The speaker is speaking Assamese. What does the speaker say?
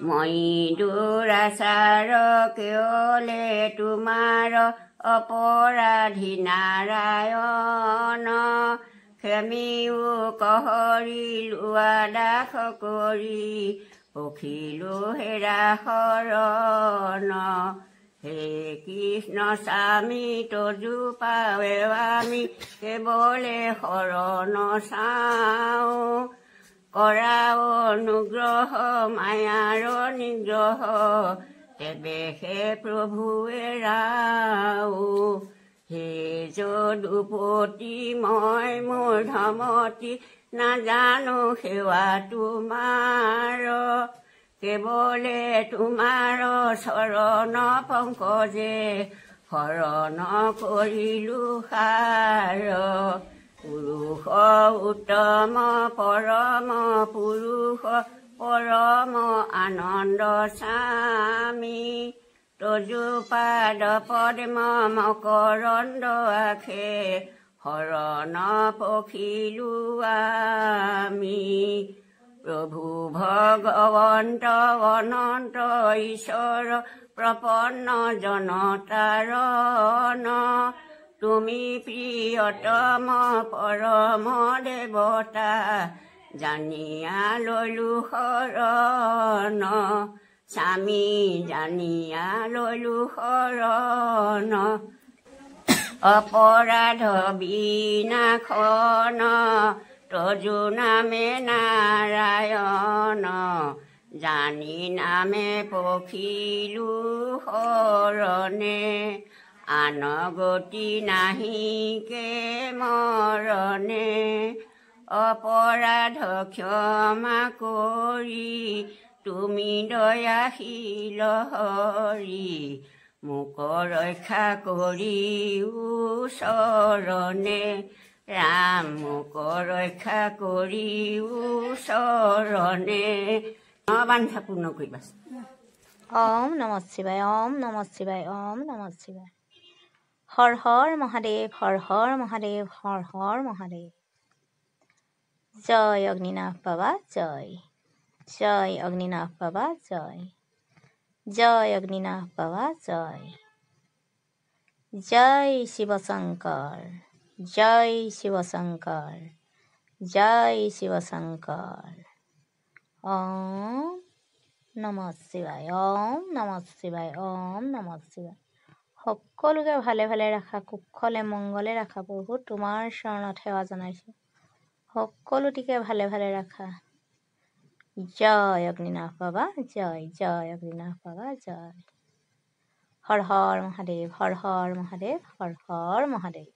মই দুৰাচাৰ কেৱলে তোমাৰ অপৰাধী নাৰায়ণ ক্ষমিও কহৰিলো দাস কৰি পখিলো হেৰা শৰণ হে কৃষ্ণ স্বামী তজু পাৱে আমি কেৱলে শৰণ চাওঁ কৰা অনুগ্ৰহ মায়াৰ নিগ্ৰহ তেবে হে প্ৰভুৱে ৰাও হে যদুপতি মই মোৰ ধমতি নাজানো সেৱা তোমাৰ কেৱলে তোমাৰ চৰণ পংকজে শৰণ কৰিলো সাৰ পুৰুষ উত্তম পৰম পুৰুষ পৰম আনন্দ স্বামী তজু পাদ পদ্ম মকৰন্দ আখে শৰণ পখিলো আমি প্ৰভু ভগৱন্ত অনন্ত ঈশ্বৰ প্ৰপন্ন জনতাৰণ তুমি প্ৰিয়তম পৰম দেৱতা জানিয়া ললো শৰণ স্বামী জানিয়া ললো শৰণ অপৰাধ বিনাশন তজু নামে নাৰায়ণ জানি নামে পখিলো শৰণে আন গতি নাহিকে মৰণে অপৰাধ ক্ষমা কৰি তুমি দয়াশীল হৰি মোক ৰক্ষা কৰি চৰণে ৰাম মোক ৰক্ষা কৰি চৰণে বান্ধা পূৰ্ণ কৰিবা। ওম নমঃ শিৱায় ওম নমঃ শিৱায় ওম নমঃ শিৱায়। হৰ হৰ মহাদেৱ হৰ হৰ মহাদেৱ হৰ হৰ মহাদেৱ। জয় অগ্নিনাভ বাবা জয় জয় অগ্নিনাভ বাবা জয় জয় অগ্নিনাভ বাবা জয় জয় শিৱ শংকৰ জয় শিৱ শংকৰ জয় শিৱ শংকৰ। ওম নমঃ শিৱায় ওম নমঃ শিৱায় ওম নমঃ শিৱায়। সকলোকে ভালে ভালে ৰাখা কুশলে মংগলে ৰাখা প্ৰভু তোমাৰ চৰণত সেৱা জনাইছোঁ সকলোটিকে ভালে ভালে ৰাখা। জয় অগ্নিনাভ বাবা জয় জয় অগ্নিনাভ বাবা জয়। হৰ হৰ মহাদেৱ হৰ হৰ মহাদেৱ হৰ হৰ মহাদেৱ।